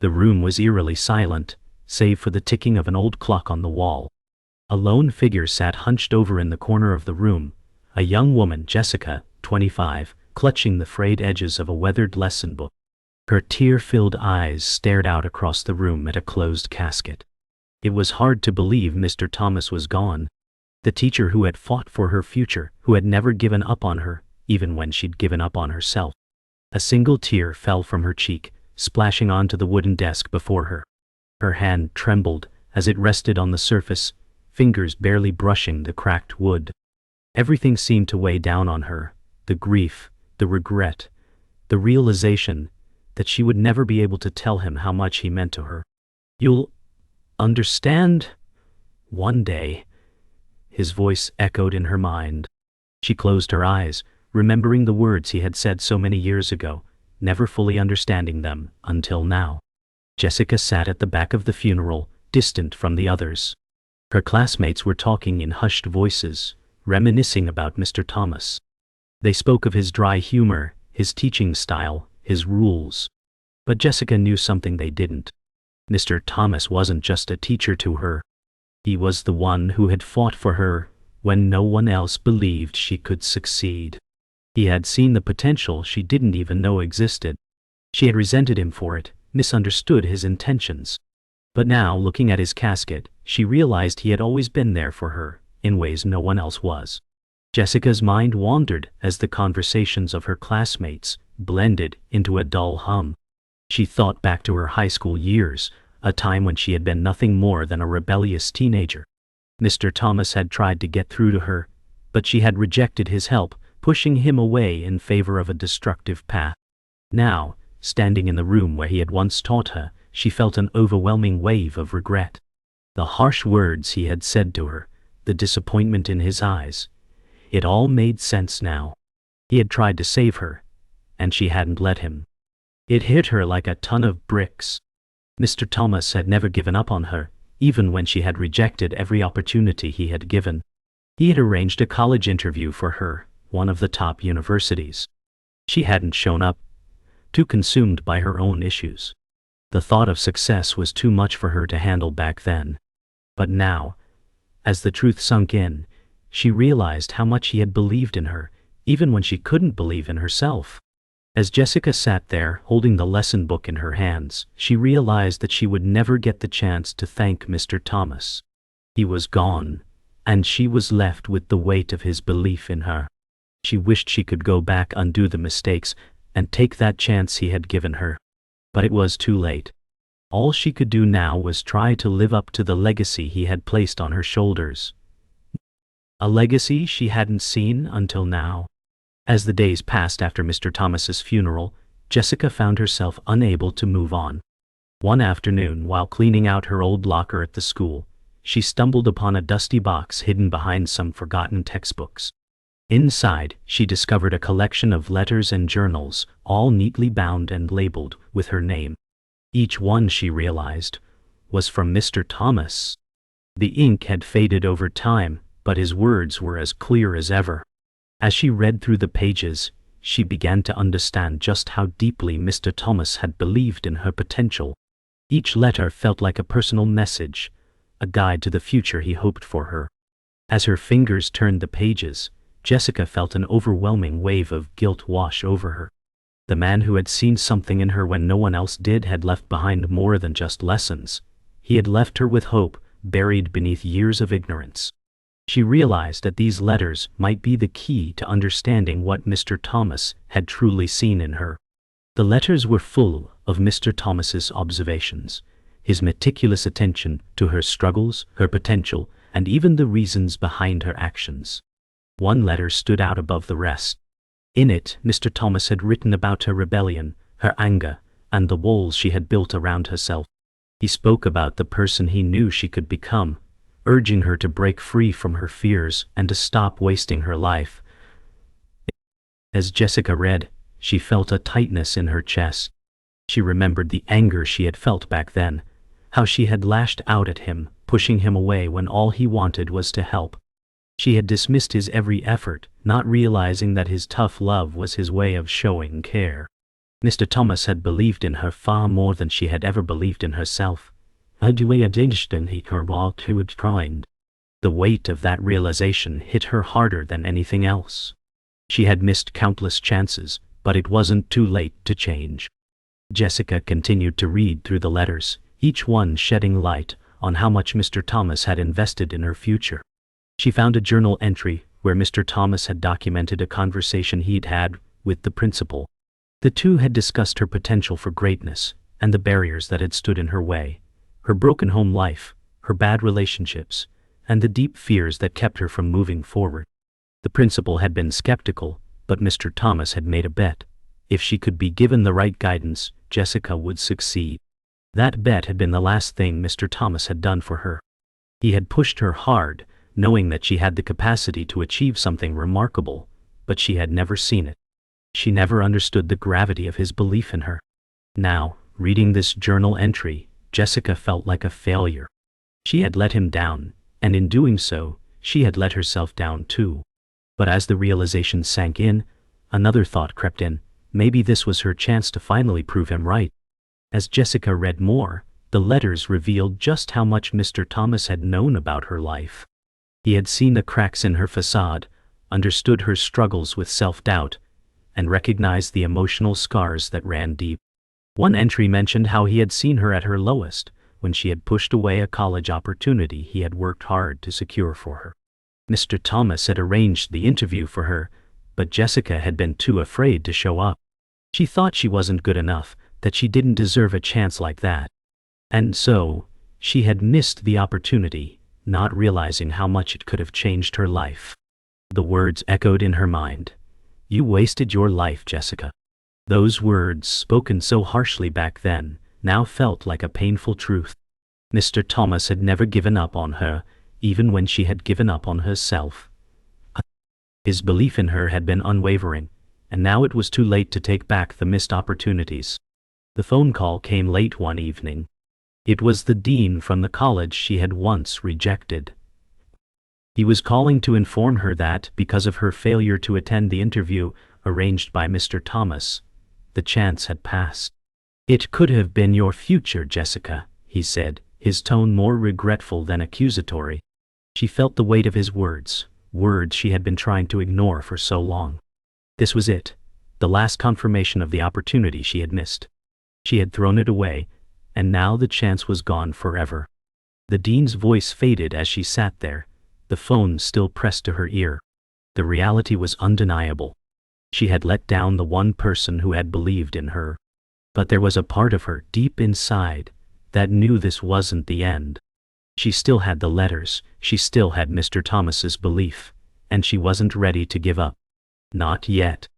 The room was eerily silent, save for the ticking of an old clock on the wall. A lone figure sat hunched over in the corner of the room, a young woman, Jessica, 25, clutching the frayed edges of a weathered lesson book. Her tear-filled eyes stared out across the room at a closed casket. It was hard to believe Mr. Thomas was gone. The teacher who had fought for her future, who had never given up on her, even when she'd given up on herself. A single tear fell from her cheek, splashing onto the wooden desk before her. Her hand trembled as it rested on the surface, fingers barely brushing the cracked wood. Everything seemed to weigh down on her, the grief, the regret, the realization that she would never be able to tell him how much he meant to her. "You'll understand one day," his voice echoed in her mind. She closed her eyes, remembering the words he had said so many years ago, never fully understanding them until now. Jessica sat at the back of the funeral, distant from the others. Her classmates were talking in hushed voices, reminiscing about Mr. Thomas. They spoke of his dry humor, his teaching style, his rules. But Jessica knew something they didn't. Mr. Thomas wasn't just a teacher to her. He was the one who had fought for her when no one else believed she could succeed. He had seen the potential she didn't even know existed. She had resented him for it, misunderstood his intentions. But now, looking at his casket, she realized he had always been there for her, in ways no one else was. Jessica's mind wandered as the conversations of her classmates blended into a dull hum. She thought back to her high school years, a time when she had been nothing more than a rebellious teenager. Mr. Thomas had tried to get through to her, but she had rejected his help, pushing him away in favor of a destructive path. Now, standing in the room where he had once taught her, she felt an overwhelming wave of regret. The harsh words he had said to her, the disappointment in his eyes. It all made sense now. He had tried to save her, and she hadn't let him. It hit her like a ton of bricks. Mr. Thomas had never given up on her, even when she had rejected every opportunity he had given. He had arranged a college interview for her, one of the top universities. She hadn't shown up, too consumed by her own issues. The thought of success was too much for her to handle back then. But now, as the truth sunk in, she realized how much he had believed in her, even when she couldn't believe in herself. As Jessica sat there, holding the lesson book in her hands, she realized that she would never get the chance to thank Mr. Thomas. He was gone, and she was left with the weight of his belief in her. She wished she could go back, undo the mistakes, and take that chance he had given her. But it was too late. All she could do now was try to live up to the legacy he had placed on her shoulders. A legacy she hadn't seen until now. As the days passed after Mr. Thomas's funeral, Jessica found herself unable to move on. One afternoon, while cleaning out her old locker at the school, she stumbled upon a dusty box hidden behind some forgotten textbooks. Inside, she discovered a collection of letters and journals, all neatly bound and labeled with her name. Each one, she realized, was from Mr. Thomas. The ink had faded over time, but his words were as clear as ever. As she read through the pages, she began to understand just how deeply Mr. Thomas had believed in her potential. Each letter felt like a personal message, a guide to the future he hoped for her. As her fingers turned the pages, Jessica felt an overwhelming wave of guilt wash over her. The man who had seen something in her when no one else did had left behind more than just lessons. He had left her with hope, buried beneath years of ignorance. She realized that these letters might be the key to understanding what Mr. Thomas had truly seen in her. The letters were full of Mr. Thomas's observations, his meticulous attention to her struggles, her potential, and even the reasons behind her actions. One letter stood out above the rest. In it, Mr. Thomas had written about her rebellion, her anger, and the walls she had built around herself. He spoke about the person he knew she could become, urging her to break free from her fears and to stop wasting her life. As Jessica read, she felt a tightness in her chest. She remembered the anger she had felt back then, how she had lashed out at him, pushing him away when all he wanted was to help. She had dismissed his every effort, not realizing that his tough love was his way of showing care. Mr. Thomas had believed in her far more than she had ever believed in herself. The weight of that realization hit her harder than anything else. She had missed countless chances, but it wasn't too late to change. Jessica continued to read through the letters, each one shedding light on how much Mr. Thomas had invested in her future. She found a journal entry where Mr. Thomas had documented a conversation he'd had with the principal. The two had discussed her potential for greatness and the barriers that had stood in her way, her broken home life, her bad relationships, and the deep fears that kept her from moving forward. The principal had been skeptical, but Mr. Thomas had made a bet. If she could be given the right guidance, Jessica would succeed. That bet had been the last thing Mr. Thomas had done for her. He had pushed her hard, knowing that she had the capacity to achieve something remarkable, but she had never seen it. She never understood the gravity of his belief in her. Now, reading this journal entry, Jessica felt like a failure. She had let him down, and in doing so, she had let herself down too. But as the realization sank in, another thought crept in. Maybe this was her chance to finally prove him right. As Jessica read more, the letters revealed just how much Mr. Thomas had known about her life. He had seen the cracks in her facade, understood her struggles with self-doubt, and recognized the emotional scars that ran deep. One entry mentioned how he had seen her at her lowest, when she had pushed away a college opportunity he had worked hard to secure for her. Mr. Thomas had arranged the interview for her, but Jessica had been too afraid to show up. She thought she wasn't good enough, that she didn't deserve a chance like that. And so, she had missed the opportunity, not realizing how much it could have changed her life. The words echoed in her mind. "You wasted your life, Jessica." Those words, spoken so harshly back then, now felt like a painful truth. Mr. Thomas had never given up on her, even when she had given up on herself. His belief in her had been unwavering, and now it was too late to take back the missed opportunities. The phone call came late one evening. It was the dean from the college she had once rejected. He was calling to inform her that, because of her failure to attend the interview arranged by Mr. Thomas, the chance had passed. "It could have been your future, Jessica," he said, his tone more regretful than accusatory. She felt the weight of his words she had been trying to ignore for so long. This was it, the last confirmation of the opportunity she had missed. She had thrown it away, and now the chance was gone forever. The dean's voice faded as she sat there, the phone still pressed to her ear. The reality was undeniable. She had let down the one person who had believed in her. But there was a part of her, deep inside, that knew this wasn't the end. She still had the letters, she still had Mr. Thomas's belief, and she wasn't ready to give up. Not yet.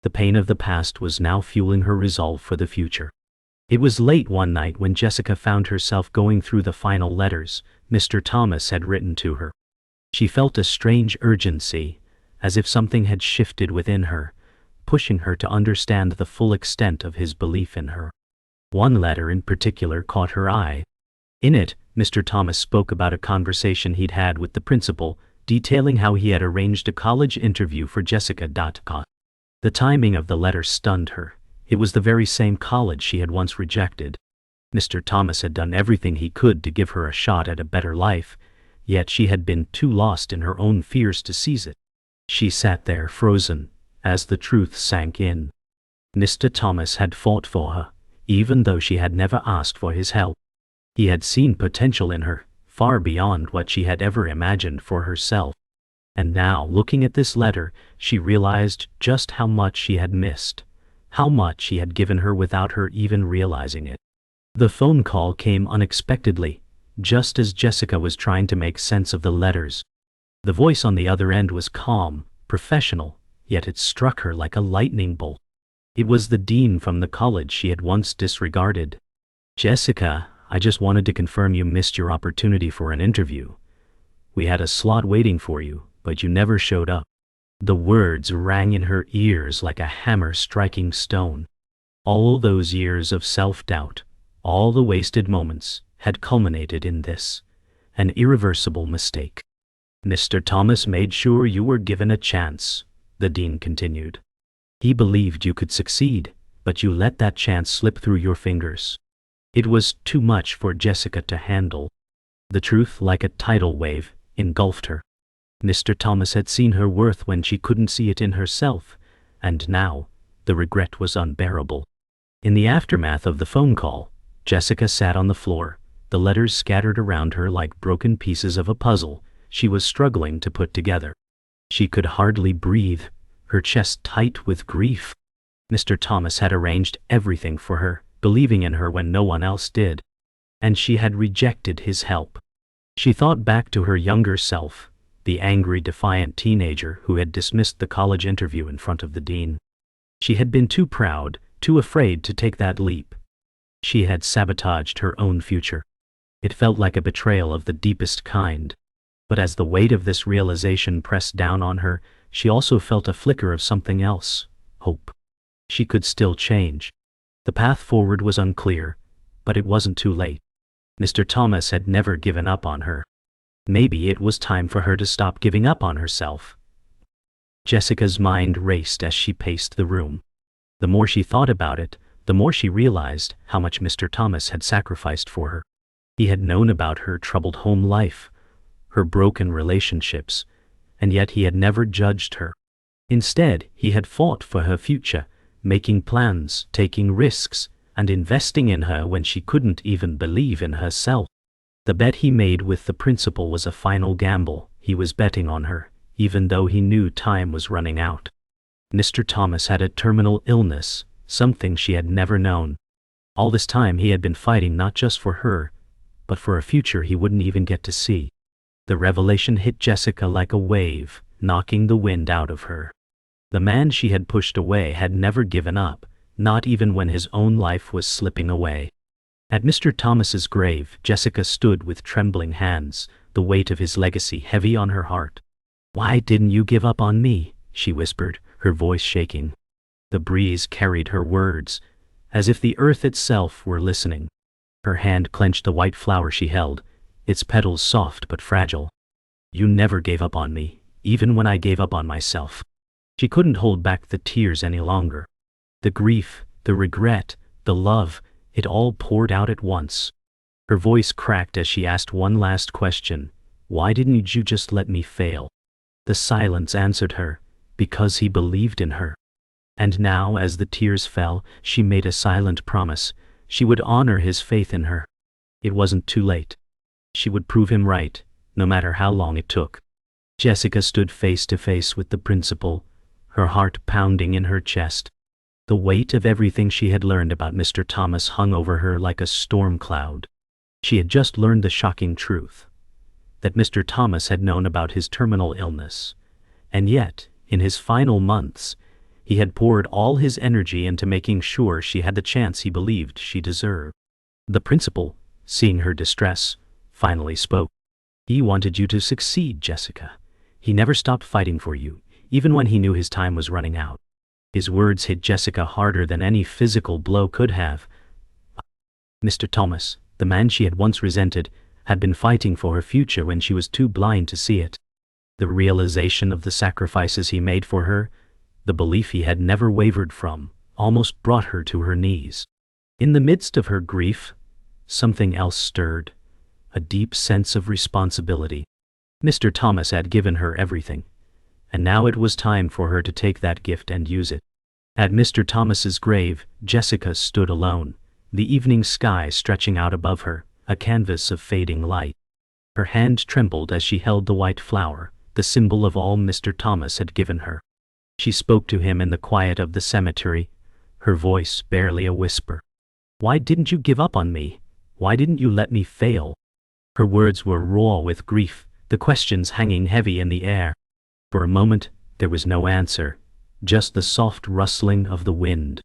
The pain of the past was now fueling her resolve for the future. It was late one night when Jessica found herself going through the final letters Mr. Thomas had written to her. She felt a strange urgency, as if something had shifted within her, pushing her to understand the full extent of his belief in her. One letter in particular caught her eye. In it, Mr. Thomas spoke about a conversation he'd had with the principal, detailing how he had arranged a college interview for Jessica. The timing of the letter stunned her. It was the very same college she had once rejected. Mr. Thomas had done everything he could to give her a shot at a better life, yet she had been too lost in her own fears to seize it. She sat there frozen, as the truth sank in. Mr. Thomas had fought for her, even though she had never asked for his help. He had seen potential in her, far beyond what she had ever imagined for herself. And now, looking at this letter, she realized just how much she had missed, how much he had given her without her even realizing it. The phone call came unexpectedly, just as Jessica was trying to make sense of the letters. The voice on the other end was calm, professional, yet it struck her like a lightning bolt. It was the dean from the college she had once disregarded. "Jessica, I just wanted to confirm you missed your opportunity for an interview. We had a slot waiting for you, but you never showed up." The words rang in her ears like a hammer striking stone. All those years of self-doubt, all the wasted moments, had culminated in this, an irreversible mistake. "Mr. Thomas made sure you were given a chance," the dean continued. "He believed you could succeed, but you let that chance slip through your fingers. It was too much for Jessica to handle. The truth, like a tidal wave, engulfed her. Mr. Thomas had seen her worth when she couldn't see it in herself, and now, the regret was unbearable. In the aftermath of the phone call, Jessica sat on the floor, the letters scattered around her like broken pieces of a puzzle she was struggling to put together. She could hardly breathe, her chest tight with grief. Mr. Thomas had arranged everything for her, believing in her when no one else did. And she had rejected his help. She thought back to her younger self, the angry, defiant teenager who had dismissed the college interview in front of the dean. She had been too proud, too afraid to take that leap. She had sabotaged her own future. It felt like a betrayal of the deepest kind. But as the weight of this realization pressed down on her, she also felt a flicker of something else, hope. She could still change. The path forward was unclear, but it wasn't too late. Mr. Thomas had never given up on her. Maybe it was time for her to stop giving up on herself. Jessica's mind raced as she paced the room. The more she thought about it, the more she realized how much Mr. Thomas had sacrificed for her. He had known about her troubled home life, her broken relationships, and yet he had never judged her. Instead, he had fought for her future, making plans, taking risks, and investing in her when she couldn't even believe in herself. The bet he made with the principal was a final gamble. He was betting on her, even though he knew time was running out. Mr. Thomas had a terminal illness, something she had never known. All this time he had been fighting not just for her, but for a future he wouldn't even get to see. The revelation hit Jessica like a wave, knocking the wind out of her. The man she had pushed away had never given up, not even when his own life was slipping away. At Mr. Thomas's grave, Jessica stood with trembling hands, the weight of his legacy heavy on her heart. "Why didn't you give up on me?" she whispered, her voice shaking. The breeze carried her words, as if the earth itself were listening. Her hand clenched the white flower she held, its petals soft but fragile. "You never gave up on me, even when I gave up on myself." She couldn't hold back the tears any longer. The grief, the regret, the love, it all poured out at once. Her voice cracked as she asked one last question. "Why didn't you just let me fail?" The silence answered her, because he believed in her. And now, as the tears fell, she made a silent promise. She would honor his faith in her. It wasn't too late. She would prove him right, no matter how long it took. Jessica stood face to face with the principal, her heart pounding in her chest. The weight of everything she had learned about Mr. Thomas hung over her like a storm cloud. She had just learned the shocking truth, that Mr. Thomas had known about his terminal illness, and yet, in his final months, he had poured all his energy into making sure she had the chance he believed she deserved. The principal, seeing her distress, finally spoke. "He wanted you to succeed, Jessica. He never stopped fighting for you, even when he knew his time was running out." His words hit Jessica harder than any physical blow could have. Mr. Thomas, the man she had once resented, had been fighting for her future when she was too blind to see it. The realization of the sacrifices he made for her, the belief he had never wavered from, almost brought her to her knees. In the midst of her grief, something else stirred, a deep sense of responsibility. Mr. Thomas had given her everything, and now it was time for her to take that gift and use it. At Mr. Thomas's grave, Jessica stood alone, the evening sky stretching out above her, a canvas of fading light. Her hand trembled as she held the white flower, the symbol of all Mr. Thomas had given her. She spoke to him in the quiet of the cemetery, her voice barely a whisper. "Why didn't you give up on me? Why didn't you let me fail?" Her words were raw with grief, the questions hanging heavy in the air. For a moment, there was no answer, just the soft rustling of the wind.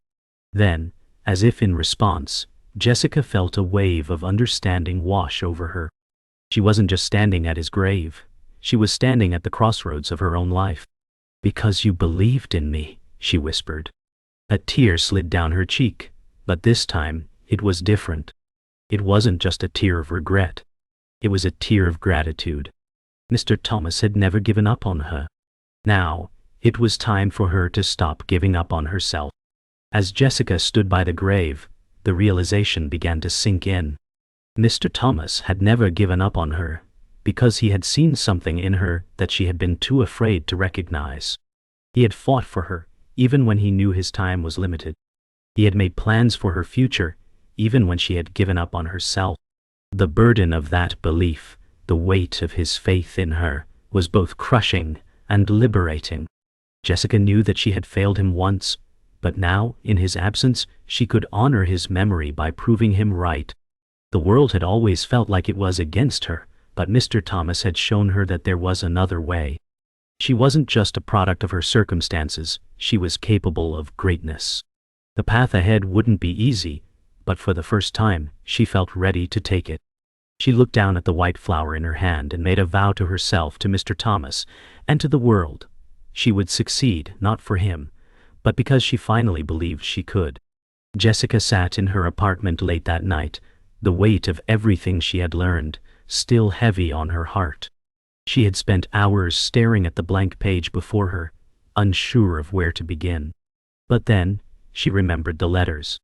Then, as if in response, Jessica felt a wave of understanding wash over her. She wasn't just standing at his grave, she was standing at the crossroads of her own life. "Because you believed in me," she whispered. A tear slid down her cheek, but this time, it was different. It wasn't just a tear of regret. It was a tear of gratitude. Mr. Thomas had never given up on her. Now, it was time for her to stop giving up on herself. As Jessica stood by the grave, the realization began to sink in. Mr. Thomas had never given up on her, because he had seen something in her that she had been too afraid to recognize. He had fought for her, even when he knew his time was limited. He had made plans for her future, even when she had given up on herself. The burden of that belief, the weight of his faith in her, was both crushing and liberating. Jessica knew that she had failed him once, but now, in his absence, she could honor his memory by proving him right. The world had always felt like it was against her, but Mr. Thomas had shown her that there was another way. She wasn't just a product of her circumstances, she was capable of greatness. The path ahead wouldn't be easy, but for the first time, she felt ready to take it. She looked down at the white flower in her hand and made a vow to herself, to Mr. Thomas, and to the world. She would succeed, not for him, but because she finally believed she could. Jessica sat in her apartment late that night, the weight of everything she had learned still heavy on her heart. She had spent hours staring at the blank page before her, unsure of where to begin. But then, she remembered the letters.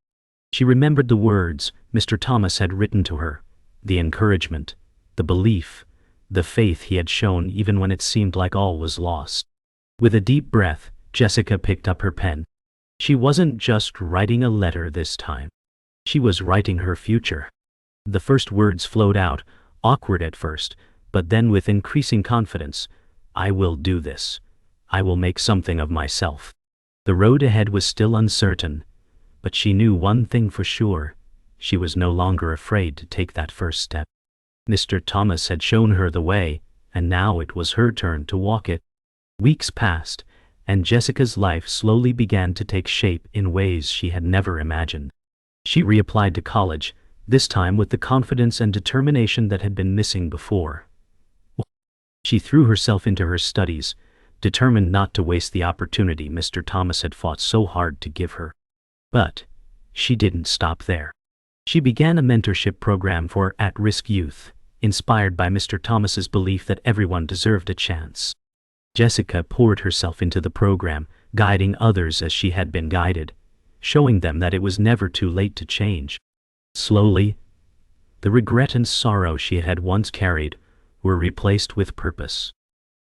She remembered the words Mr. Thomas had written to her, the encouragement, the belief, the faith he had shown even when it seemed like all was lost. With a deep breath, Jessica picked up her pen. She wasn't just writing a letter this time. She was writing her future. The first words flowed out, awkward at first, but then with increasing confidence. I will do this. I will make something of myself. The road ahead was still uncertain, but she knew one thing for sure. She was no longer afraid to take that first step. Mr. Thomas had shown her the way, and now it was her turn to walk it. Weeks passed, and Jessica's life slowly began to take shape in ways she had never imagined. She reapplied to college, this time with the confidence and determination that had been missing before. She threw herself into her studies, determined not to waste the opportunity Mr. Thomas had fought so hard to give her. But she didn't stop there. She began a mentorship program for at-risk youth, inspired by Mr. Thomas's belief that everyone deserved a chance. Jessica poured herself into the program, guiding others as she had been guided, showing them that it was never too late to change. Slowly, the regret and sorrow she had once carried were replaced with purpose.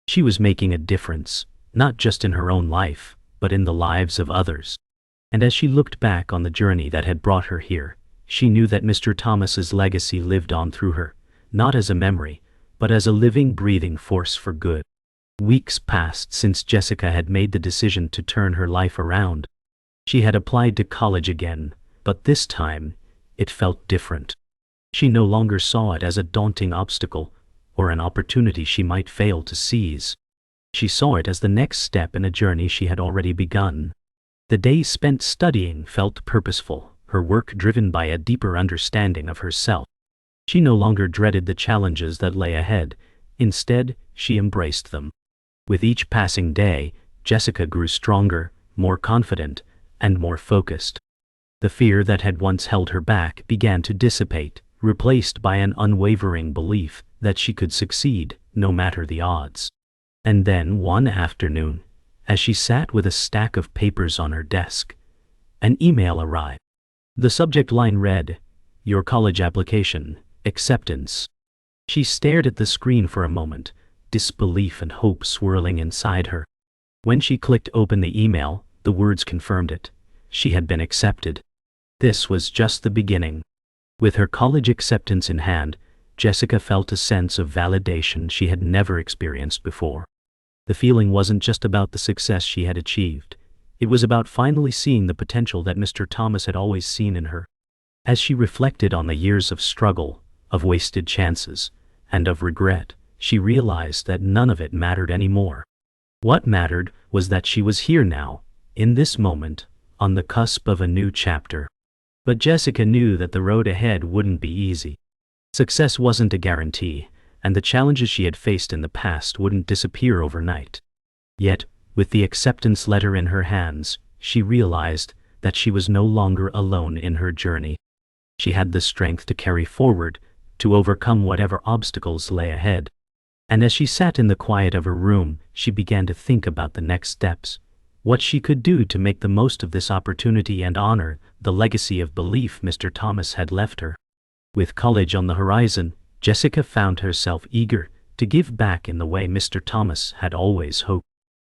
She was making a difference, not just in her own life, but in the lives of others. And as she looked back on the journey that had brought her here, she knew that Mr. Thomas's legacy lived on through her, not as a memory, but as a living, breathing force for good. Weeks passed since Jessica had made the decision to turn her life around. She had applied to college again, but this time, it felt different. She no longer saw it as a daunting obstacle or an opportunity she might fail to seize. She saw it as the next step in a journey she had already begun. The days spent studying felt purposeful, her work driven by a deeper understanding of herself. She no longer dreaded the challenges that lay ahead. Instead, she embraced them. With each passing day, Jessica grew stronger, more confident, and more focused. The fear that had once held her back began to dissipate, replaced by an unwavering belief that she could succeed, no matter the odds. And then one afternoon, as she sat with a stack of papers on her desk, an email arrived. The subject line read, "Your college application, acceptance." She stared at the screen for a moment, disbelief and hope swirling inside her. When she clicked open the email, the words confirmed it. She had been accepted. This was just the beginning. With her college acceptance in hand, Jessica felt a sense of validation she had never experienced before. The feeling wasn't just about the success she had achieved. It was about finally seeing the potential that Mr. Thomas had always seen in her. As she reflected on the years of struggle, of wasted chances, and of regret, she realized that none of it mattered anymore. What mattered was that she was here now, in this moment, on the cusp of a new chapter. But Jessica knew that the road ahead wouldn't be easy. Success wasn't a guarantee, and the challenges she had faced in the past wouldn't disappear overnight. Yet, with the acceptance letter in her hands, she realized that she was no longer alone in her journey. She had the strength to carry forward, to overcome whatever obstacles lay ahead. And as she sat in the quiet of her room, she began to think about the next steps. what she could do to make the most of this opportunity and honor the legacy of belief Mr. Thomas had left her. With college on the horizon, Jessica found herself eager to give back in the way Mr. Thomas had always hoped.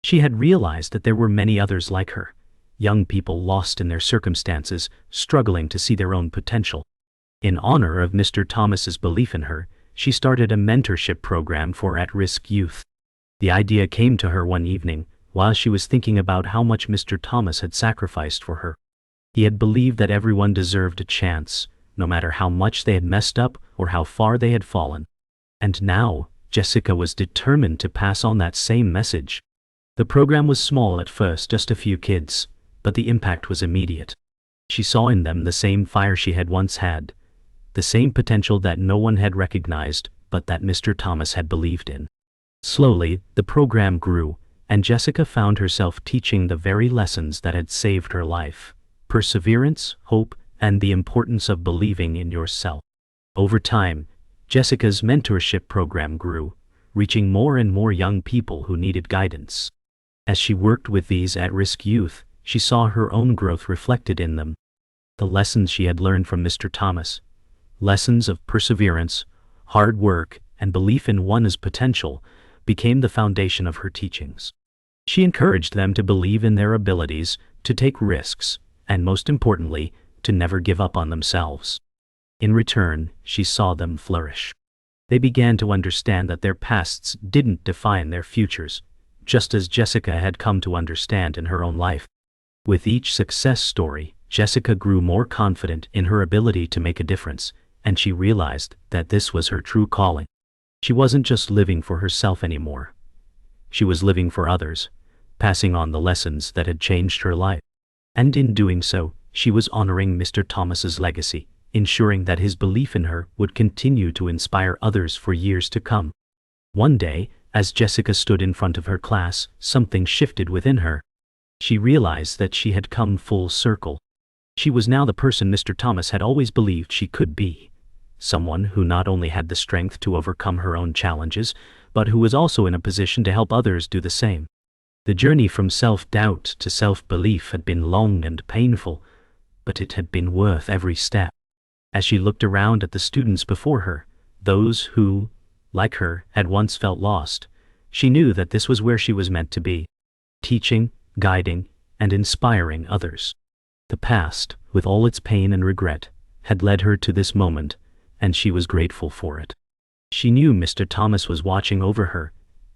She had realized that there were many others like her, young people lost in their circumstances, struggling to see their own potential. In honor of Mr. Thomas's belief in her, she started a mentorship program for at-risk youth. The idea came to her one evening, while she was thinking about how much Mr. Thomas had sacrificed for her. He had believed that everyone deserved a chance, no matter how much they had messed up or how far they had fallen. And now, Jessica was determined to pass on that same message. The program was small at first, just a few kids, but the impact was immediate. She saw in them the same fire she had once had, the same potential that no one had recognized, but that Mr. Thomas had believed in. Slowly, the program grew, and Jessica found herself teaching the very lessons that had saved her life: perseverance, hope, and the importance of believing in yourself. Over time, Jessica's mentorship program grew, reaching more and more young people who needed guidance. As she worked with these at-risk youth, she saw her own growth reflected in them. The lessons she had learned from Mr. Thomas, lessons of perseverance, hard work, and belief in one's potential, became the foundation of her teachings. She encouraged them to believe in their abilities, to take risks, and most importantly, to never give up on themselves. In return, she saw them flourish. They began to understand that their pasts didn't define their futures, just as Jessica had come to understand in her own life. With each success story, Jessica grew more confident in her ability to make a difference, and she realized that this was her true calling. She wasn't just living for herself anymore. She was living for others, passing on the lessons that had changed her life. And in doing so, she was honoring Mr. Thomas's legacy, ensuring that his belief in her would continue to inspire others for years to come. One day, as Jessica stood in front of her class, something shifted within her. She realized that she had come full circle. She was now the person Mr. Thomas had always believed she could be. Someone who not only had the strength to overcome her own challenges, but who was also in a position to help others do the same. The journey from self-doubt to self-belief had been long and painful, but it had been worth every step. As she looked around at the students before her, those who, like her, had once felt lost, she knew that this was where she was meant to be, teaching, guiding, and inspiring others. The past, with all its pain and regret, had led her to this moment, and she was grateful for it. She knew Mr. Thomas was watching over her,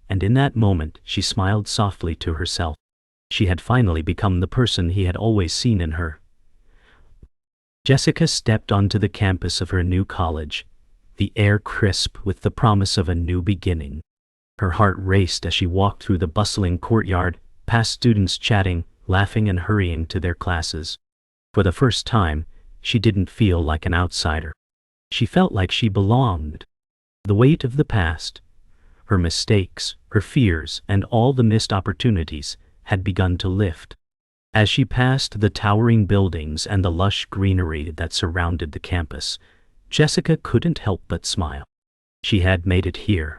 and in that moment she smiled softly to herself. She had finally become the person he had always seen in her. Jessica stepped onto the campus of her new college, the air crisp with the promise of a new beginning. Her heart raced as she walked through the bustling courtyard, past students chatting, laughing and hurrying to their classes. For the first time, she didn't feel like an outsider. She felt like she belonged. The weight of the past, her mistakes, her fears, and all the missed opportunities had begun to lift. As she passed the towering buildings and the lush greenery that surrounded the campus, Jessica couldn't help but smile. She had made it here.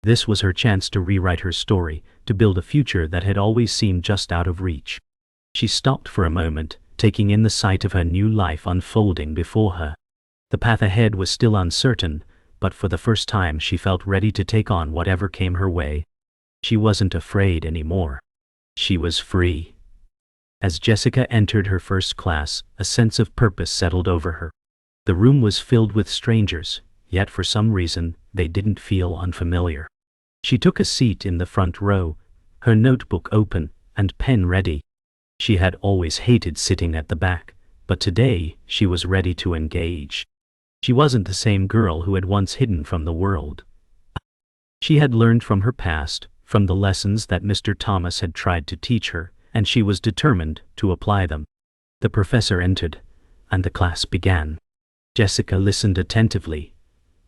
This was her chance to rewrite her story, to build a future that had always seemed just out of reach. She stopped for a moment, taking in the sight of her new life unfolding before her. The path ahead was still uncertain, but for the first time she felt ready to take on whatever came her way. She wasn't afraid anymore. She was free. As Jessica entered her first class, a sense of purpose settled over her. The room was filled with strangers, yet for some reason, they didn't feel unfamiliar. She took a seat in the front row, her notebook open and pen ready. She had always hated sitting at the back, but today she was ready to engage. She wasn't the same girl who had once hidden from the world. She had learned from her past, from the lessons that Mr. Thomas had tried to teach her, and she was determined to apply them. The professor entered, and the class began. Jessica listened attentively,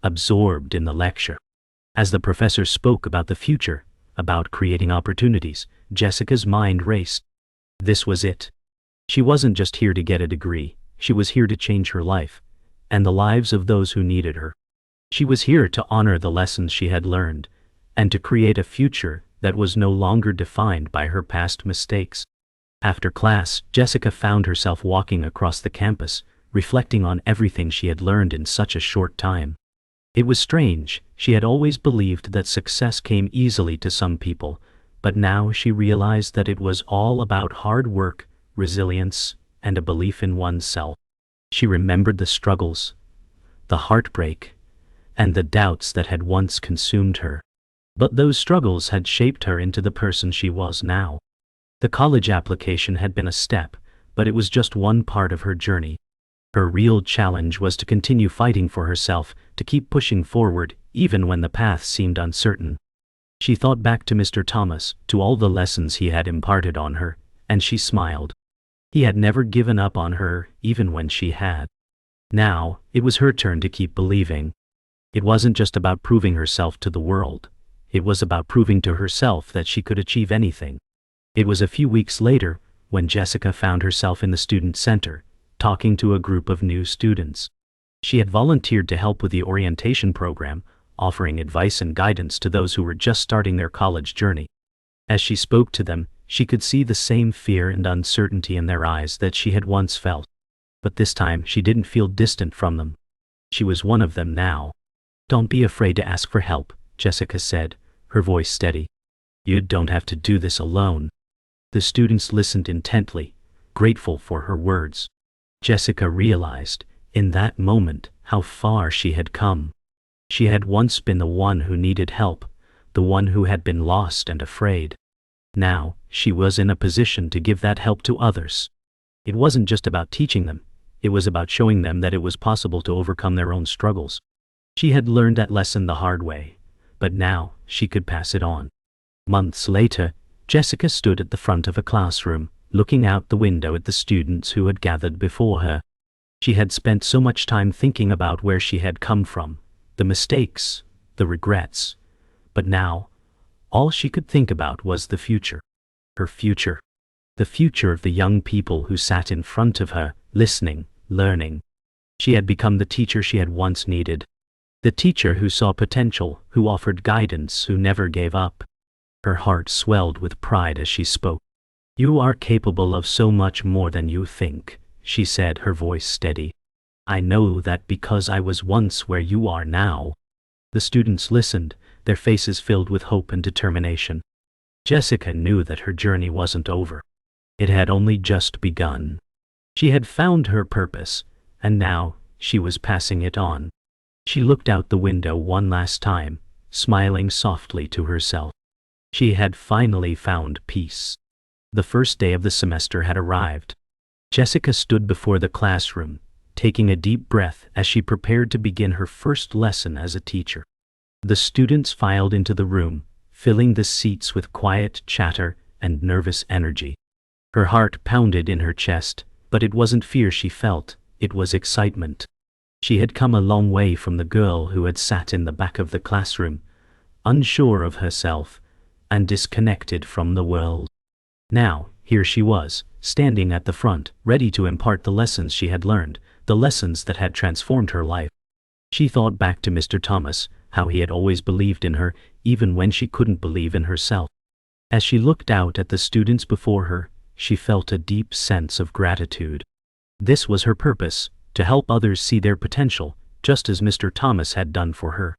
absorbed in the lecture. As the professor spoke about the future, about creating opportunities, Jessica's mind raced. This was it. She wasn't just here to get a degree, she was here to change her life, and the lives of those who needed her. She was here to honor the lessons she had learned, and to create a future that was no longer defined by her past mistakes. After class, Jessica found herself walking across the campus, reflecting on everything she had learned in such a short time. It was strange. She had always believed that success came easily to some people, but now she realized that it was all about hard work, resilience, and a belief in oneself. She remembered the struggles, the heartbreak, and the doubts that had once consumed her. But those struggles had shaped her into the person she was now. The college application had been a step, but it was just one part of her journey. Her real challenge was to continue fighting for herself, to keep pushing forward, even when the path seemed uncertain. She thought back to Mr. Thomas, to all the lessons he had imparted on her, and she smiled. He had never given up on her, even when she had. Now, it was her turn to keep believing. It wasn't just about proving herself to the world. It was about proving to herself that she could achieve anything. It was a few weeks later, when Jessica found herself in the student center, talking to a group of new students. She had volunteered to help with the orientation program, offering advice and guidance to those who were just starting their college journey. As she spoke to them, she could see the same fear and uncertainty in their eyes that she had once felt. But this time she didn't feel distant from them. She was one of them now. "Don't be afraid to ask for help," Jessica said, her voice steady. "You don't have to do this alone." The students listened intently, grateful for her words. Jessica realized, in that moment, how far she had come. She had once been the one who needed help, the one who had been lost and afraid. Now, she was in a position to give that help to others. It wasn't just about teaching them, it was about showing them that it was possible to overcome their own struggles. She had learned that lesson the hard way, but now she could pass it on. Months later, Jessica stood at the front of a classroom, looking out the window at the students who had gathered before her. She had spent so much time thinking about where she had come from, the mistakes, the regrets. But now, all she could think about was the future. Her future. The future of the young people who sat in front of her, listening, learning. She had become the teacher she had once needed. The teacher who saw potential, who offered guidance, who never gave up. Her heart swelled with pride as she spoke. "You are capable of so much more than you think," she said, her voice steady. "I know that because I was once where you are now." The students listened, their faces filled with hope and determination. Jessica knew that her journey wasn't over. It had only just begun. She had found her purpose, and now she was passing it on. She looked out the window one last time, smiling softly to herself. She had finally found peace. The first day of the semester had arrived. Jessica stood before the classroom, taking a deep breath as she prepared to begin her first lesson as a teacher. The students filed into the room, filling the seats with quiet chatter and nervous energy. Her heart pounded in her chest, but it wasn't fear she felt, it was excitement. She had come a long way from the girl who had sat in the back of the classroom, unsure of herself and disconnected from the world. Now, here she was, standing at the front, ready to impart the lessons she had learned, the lessons that had transformed her life. She thought back to Mr. Thomas, how he had always believed in her, even when she couldn't believe in herself. As she looked out at the students before her, she felt a deep sense of gratitude. This was her purpose, to help others see their potential, just as Mr. Thomas had done for her.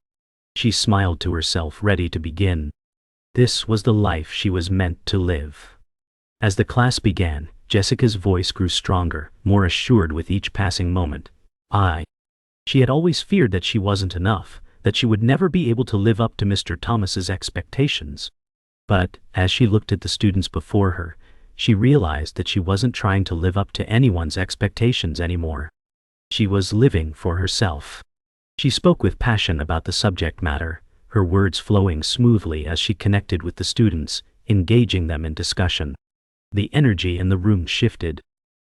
She smiled to herself, ready to begin. This was the life she was meant to live. As the class began, Jessica's voice grew stronger, more assured with each passing moment. She had always feared that she wasn't enough, that she would never be able to live up to Mr. Thomas's expectations. But, as she looked at the students before her, she realized that she wasn't trying to live up to anyone's expectations anymore. She was living for herself. She spoke with passion about the subject matter, her words flowing smoothly as she connected with the students, engaging them in discussion. The energy in the room shifted.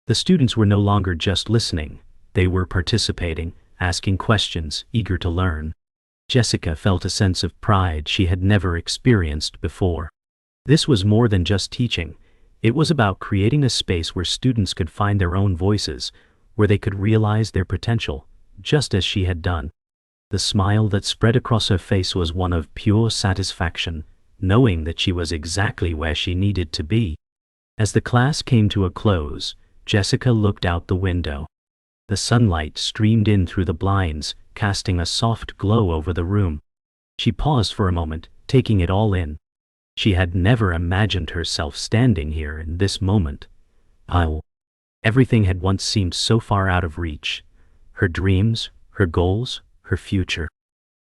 The students were no longer just listening, they were participating, asking questions, eager to learn. Jessica felt a sense of pride she had never experienced before. This was more than just teaching. It was about creating a space where students could find their own voices, where they could realize their potential, just as she had done. The smile that spread across her face was one of pure satisfaction, knowing that she was exactly where she needed to be. As the class came to a close, Jessica looked out the window. The sunlight streamed in through the blinds, casting a soft glow over the room. She paused for a moment, taking it all in. She had never imagined herself standing here in this moment. Oh, everything had once seemed so far out of reach. Her dreams, her goals, her future.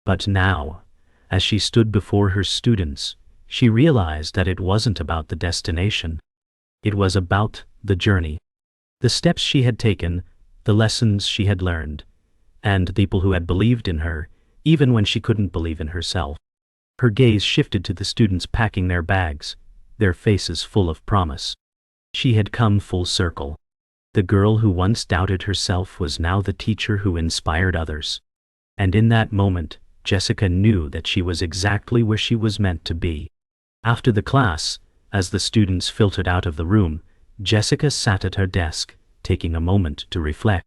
But now, as she stood before her students, she realized that it wasn't about the destination. It was about the journey. The steps she had taken, the lessons she had learned, and the people who had believed in her, even when she couldn't believe in herself. Her gaze shifted to the students packing their bags, their faces full of promise. She had come full circle. The girl who once doubted herself was now the teacher who inspired others. And in that moment, Jessica knew that she was exactly where she was meant to be. After the class, as the students filtered out of the room, Jessica sat at her desk, taking a moment to reflect.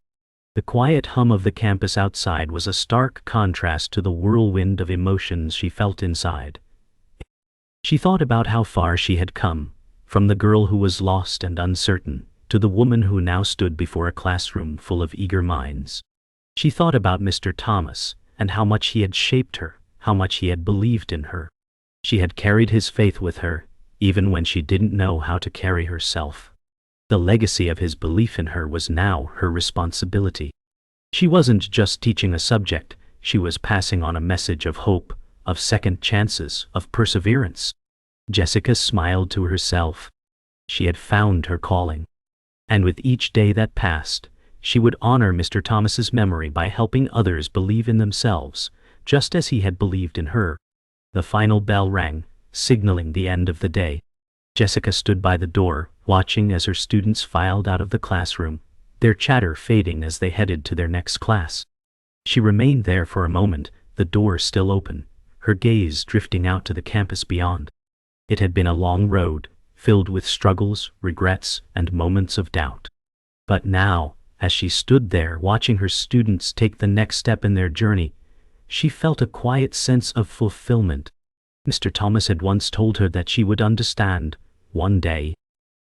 The quiet hum of the campus outside was a stark contrast to the whirlwind of emotions she felt inside. She thought about how far she had come, from the girl who was lost and uncertain, to the woman who now stood before a classroom full of eager minds. She thought about Mr. Thomas, and how much he had shaped her, how much he had believed in her. She had carried his faith with her, even when she didn't know how to carry herself. The legacy of his belief in her was now her responsibility. She wasn't just teaching a subject, she was passing on a message of hope, of second chances, of perseverance. Jessica smiled to herself. She had found her calling. And with each day that passed, she would honor Mr. Thomas's memory by helping others believe in themselves, just as he had believed in her. The final bell rang, signaling the end of the day. Jessica stood by the door, watching as her students filed out of the classroom, their chatter fading as they headed to their next class. She remained there for a moment, the door still open, her gaze drifting out to the campus beyond. It had been a long road, filled with struggles, regrets, and moments of doubt. But now, as she stood there watching her students take the next step in their journey, she felt a quiet sense of fulfillment. Mr. Thomas had once told her that she would understand, one day.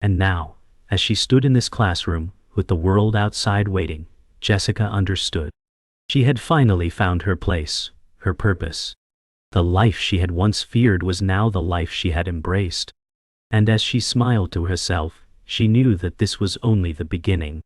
And now, as she stood in this classroom, with the world outside waiting, Jessica understood. She had finally found her place, her purpose. The life she had once feared was now the life she had embraced. And as she smiled to herself, she knew that this was only the beginning.